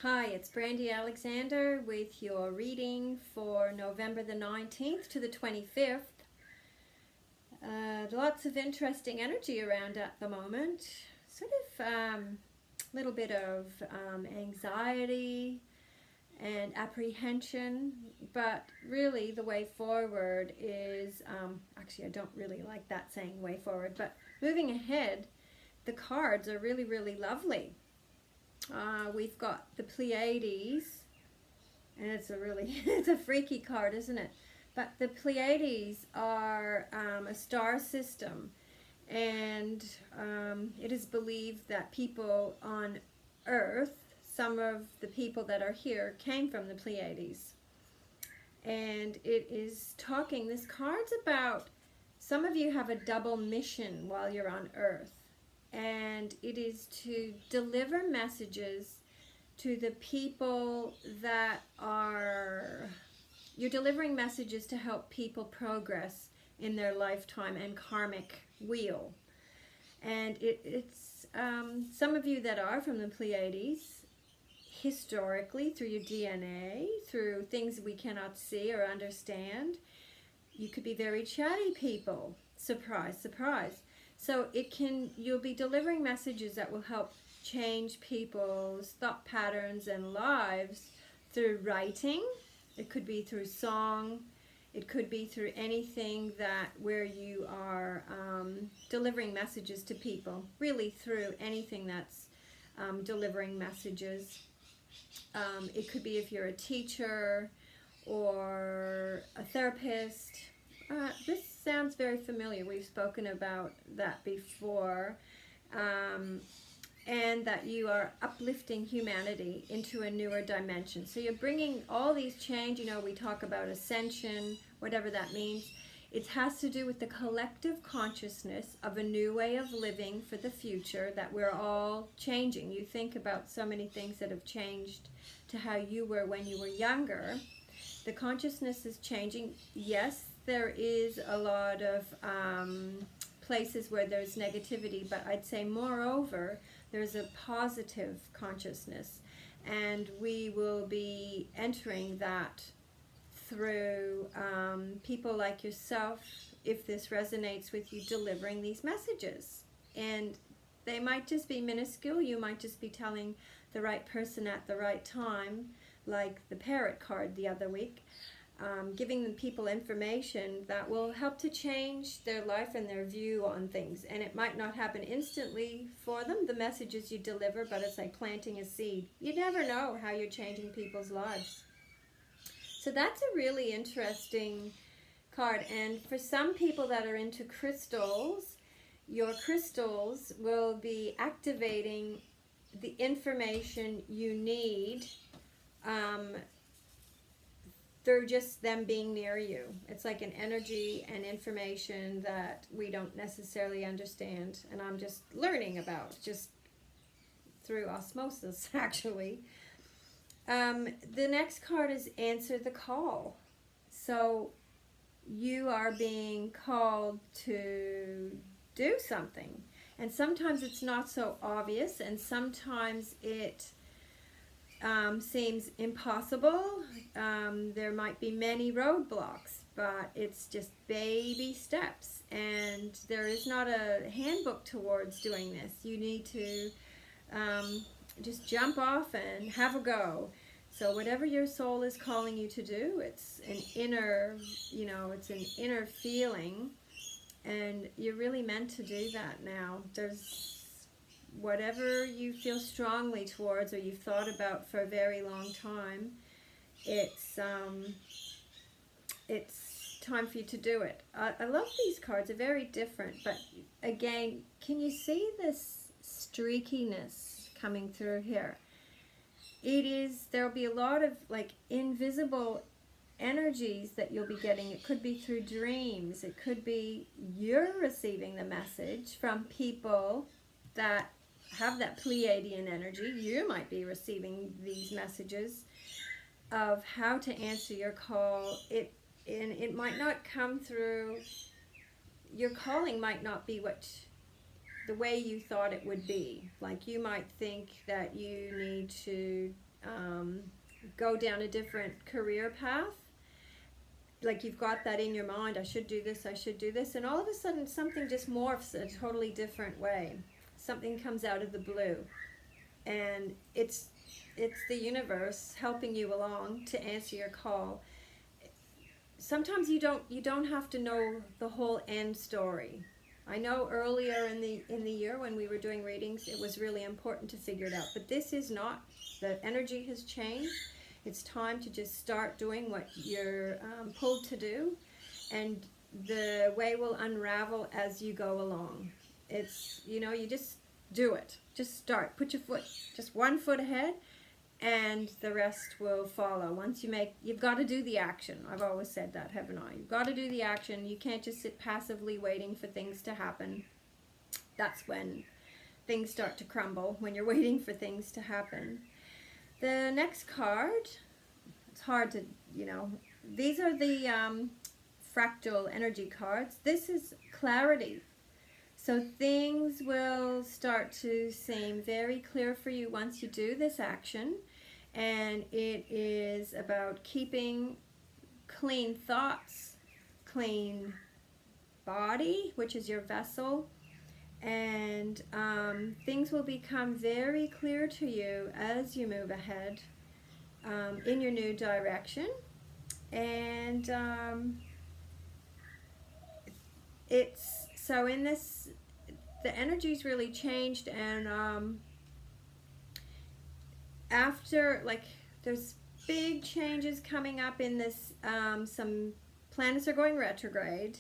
Hi, it's Brandy Alexander with your reading for November the 19th to the 25th. Lots of interesting energy around at the moment. Sort of little bit of anxiety and apprehension, but really the way forward is, actually I don't really like that saying way forward, but moving ahead, the cards are really, really lovely. We've got the Pleiades, and it's a really it's a freaky card, isn't it? But the Pleiades are a star system, and it is believed that people on Earth, some of the people that are here, came from the Pleiades. And it is talking, this card's about some of you have a double mission while you're on Earth, and it is to deliver messages to the people that are, you're delivering messages to help people progress in their lifetime and karmic wheel. And it's some of you that are from the Pleiades, historically, through your DNA, through things we cannot see or understand, you could be very chatty people. Surprise, surprise. So you'll be delivering messages that will help change people's thought patterns and lives through writing. It could be through song. It could be through anything where you are delivering messages to people. Really through anything that's delivering messages. It could be if you're a teacher or a therapist. This sounds very familiar. We've spoken about that before. And that you are uplifting humanity into a newer dimension. So you're bringing all these change, we talk about ascension, whatever that means. It has to do with the collective consciousness of a new way of living for the future that we're all changing. You think about so many things that have changed to how you were when you were younger. The consciousness is changing. Yes, there is a lot of places where there's negativity, but I'd say moreover, there's a positive consciousness, and we will be entering that through people like yourself, if this resonates with you, delivering these messages. And they might just be minuscule. You might just be telling the right person at the right time, like the parrot card the other week. Giving them people information that will help to change their life and their view on things. And it might not happen instantly for them, the messages you deliver, but it's like planting a seed. You never know how you're changing people's lives. So that's a really interesting card. And for some people that are into crystals, your crystals will be activating the information you need through just them being near you. It's like an energy and information that we don't necessarily understand, and I'm just learning about, just through osmosis, actually. The next card is Answer the Call. So you are being called to do something, and sometimes it's not so obvious, and sometimes it seems impossible. There might be many roadblocks, but it's just baby steps, and there is not a handbook towards doing this. You need to just jump off and have a go. So whatever your soul is calling you to do, it's an inner, it's an inner feeling, and you're really meant to do that now. There's whatever you feel strongly towards or you've thought about for a very long time, it's time for you to do it. I love these cards. They're very different, but again, can you see this streakiness coming through here? There'll be a lot of like invisible energies that you'll be getting. It could be through dreams. It could be you're receiving the message from people that have that Pleiadian energy. You might be receiving these messages of how to answer your call. It might not come through, your calling might not be the way you thought it would be. Like you might think that you need to go down a different career path. Like you've got that in your mind, I should do this, I should do this, and all of a sudden something just morphs a totally different way. Something comes out of the blue, and it's the universe helping you along to answer your call. Sometimes you don't have to know the whole end story. I know earlier in the year when we were doing readings, it was really important to figure it out, but this is not. The energy has changed. It's time to just start doing what you're pulled to do, and the way will unravel as you go along. It's, you know, you just do it. Just start. Put your foot, just one foot ahead, and the rest will follow. Once you've got to do the action. I've always said that, haven't I? You've got to do the action. You can't just sit passively waiting for things to happen. That's when things start to crumble, when you're waiting for things to happen. The next card, it's hard to, you know, these are the fractal energy cards. This is clarity. So things will start to seem very clear for you once you do this action. And it is about keeping clean thoughts, clean body, which is your vessel. And things will become very clear to you as you move ahead in your new direction. And it's so in this, the energy's really changed, and after, like, there's big changes coming up in this. Some planets are going retrograde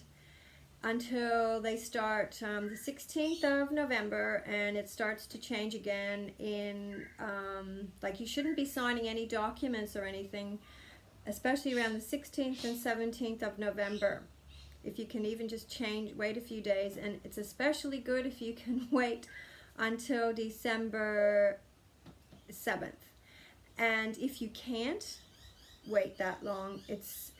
until they start the 16th of November, and it starts to change again in, like, you shouldn't be signing any documents or anything, especially around the 16th and 17th of November. If you can even just wait a few days, and it's especially good if you can wait until December 7th. And if you can't wait that long, it's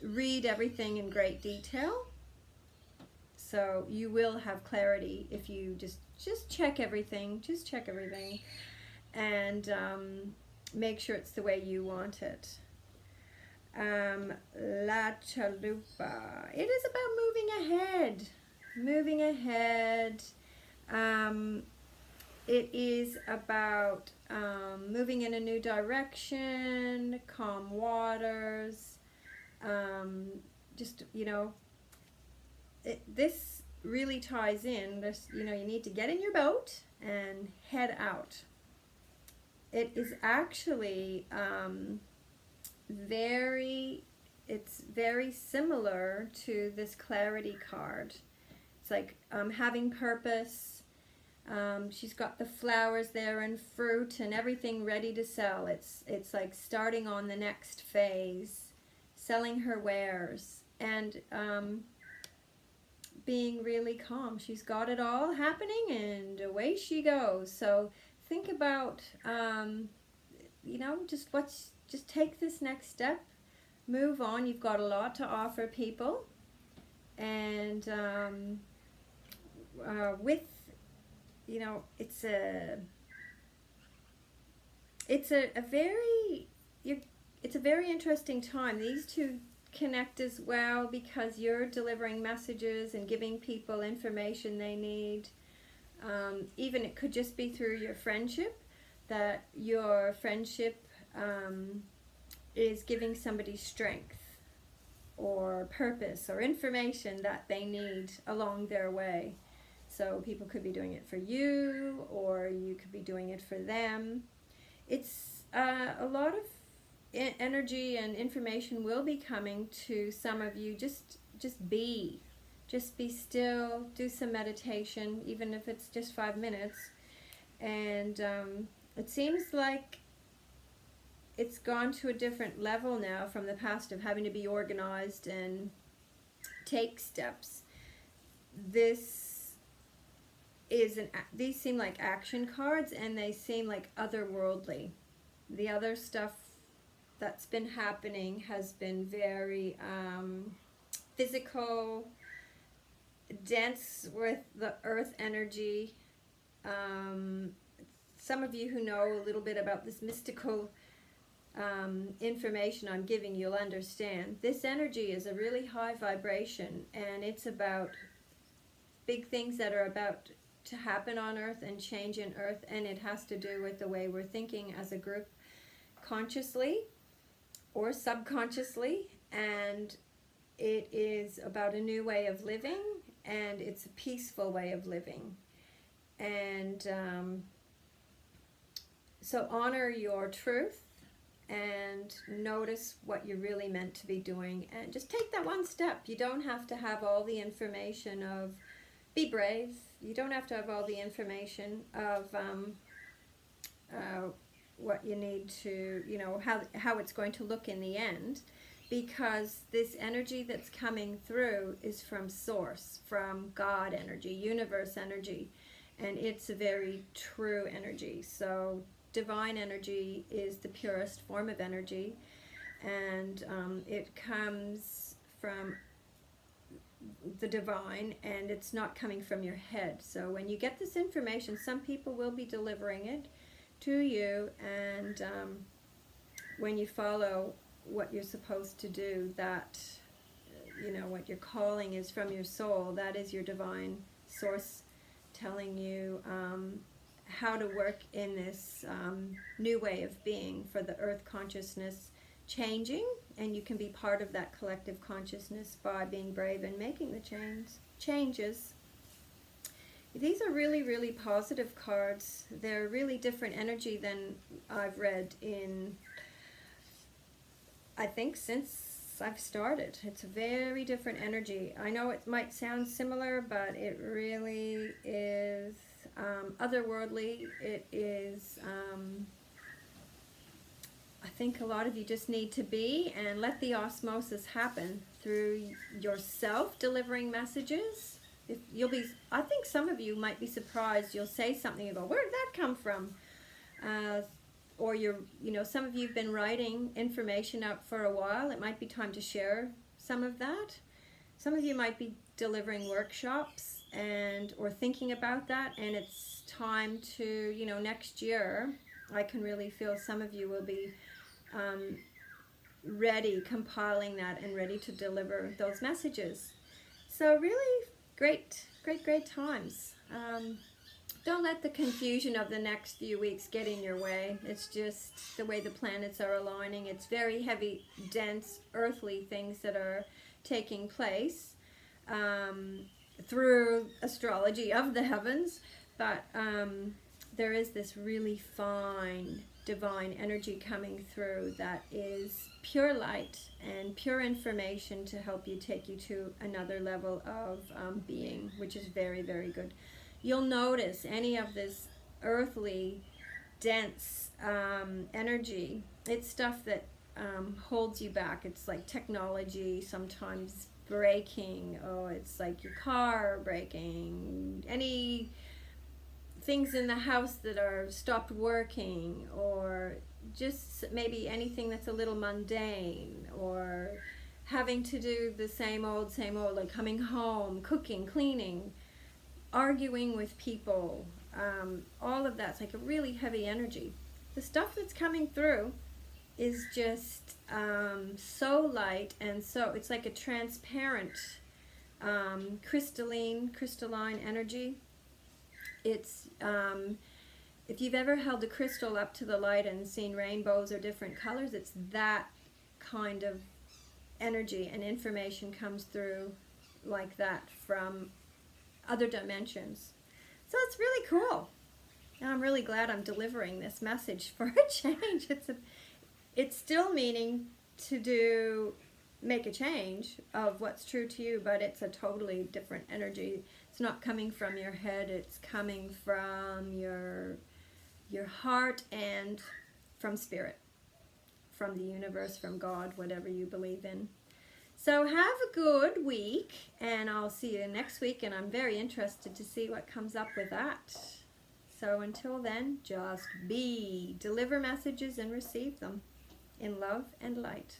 read everything in great detail. So you will have clarity if you just check everything. Just check everything, and make sure it's the way you want it. La Chalupa. It is about moving ahead. Moving ahead. It is about moving in a new direction, calm waters. Just, you know, this really ties in. This, you know, you need to get in your boat and head out. It is actually it's very similar to this clarity card. It's like having purpose. She's got the flowers there and fruit and everything ready to sell. It's like starting on the next phase, selling her wares, and being really calm. She's got it all happening, and away she goes. So think about, you know, just take this next step, move on. You've got a lot to offer people, and with, you know, it's a very interesting time. These two connect as well because you're delivering messages and giving people information they need. Even it could just be through your friendship, that your friendship is giving somebody strength or purpose or information that they need along their way. So people could be doing it for you, or you could be doing it for them. It's a lot of energy and information will be coming to some of you. Just be still, do some meditation, even if it's just 5 minutes. And it seems like it's gone to a different level now from the past of having to be organized and take steps. These seem like action cards, and they seem like otherworldly. The other stuff that's been happening has been very physical, dense with the earth energy. some of you who know a little bit about this mystical information I'm giving, you'll understand. This energy is a really high vibration, and it's about big things that are about to happen on Earth and change in Earth, and it has to do with the way we're thinking as a group, consciously or subconsciously, and it is about a new way of living, and it's a peaceful way of living. And so honor your truth and notice what you're really meant to be doing, and just take that one step. You don't have to have all the information of be brave. You don't have to have all the information of what you need to, you know, how it's going to look in the end, because this energy that's coming through is from Source, from God energy, universe energy, and it's a very true energy. So divine energy is the purest form of energy, and it comes from the divine, and it's not coming from your head. So when you get this information, some people will be delivering it to you, and when you follow what you're supposed to do, that, you know, what your calling is from your soul, that is your divine source telling you how to work in this new way of being for the earth consciousness changing, and you can be part of that collective consciousness by being brave and making the changes. These are really, really positive cards. They're really different energy than I've read in, I think, since I've started. It's a very different energy. I know it might sound similar, but it really is otherworldly. It is, I think a lot of you just need to be and let the osmosis happen through yourself delivering messages. If you'll be, I think some of you might be surprised. You'll say something about, where did that come from? Or some of you have been writing information up for a while. It might be time to share some of that. Some of you might be delivering workshops or thinking about that, and it's time to, next year, I can really feel some of you will be ready, compiling that and ready to deliver those messages. So really great times. Don't let the confusion of the next few weeks get in your way. It's just the way the planets are aligning. It's very heavy, dense, earthly things that are taking place through astrology of the heavens. But there is this really fine divine energy coming through that is pure light and pure information to help you, take you to another level of being, which is very, very good. You'll notice any of this earthly, dense energy, it's stuff that holds you back. It's like technology sometimes breaking, it's like your car breaking, any things in the house that are stopped working, or just maybe anything that's a little mundane, or having to do the same old, like coming home, cooking, cleaning, arguing with people, all of that's like a really heavy energy. The stuff that's coming through is just so light, and so it's like a transparent, crystalline energy. It's if you've ever held a crystal up to the light and seen rainbows or different colors, it's that kind of energy, and information comes through like that from other dimensions. So it's really cool. And I'm really glad I'm delivering this message for a change. It's still meaning to make a change of what's true to you, but it's a totally different energy. It's not coming from your head, it's coming from your heart and from spirit, from the universe, from God, whatever you believe in. So have a good week, and I'll see you next week, and I'm very interested to see what comes up with that. So until then, just be, deliver messages and receive them in love and light.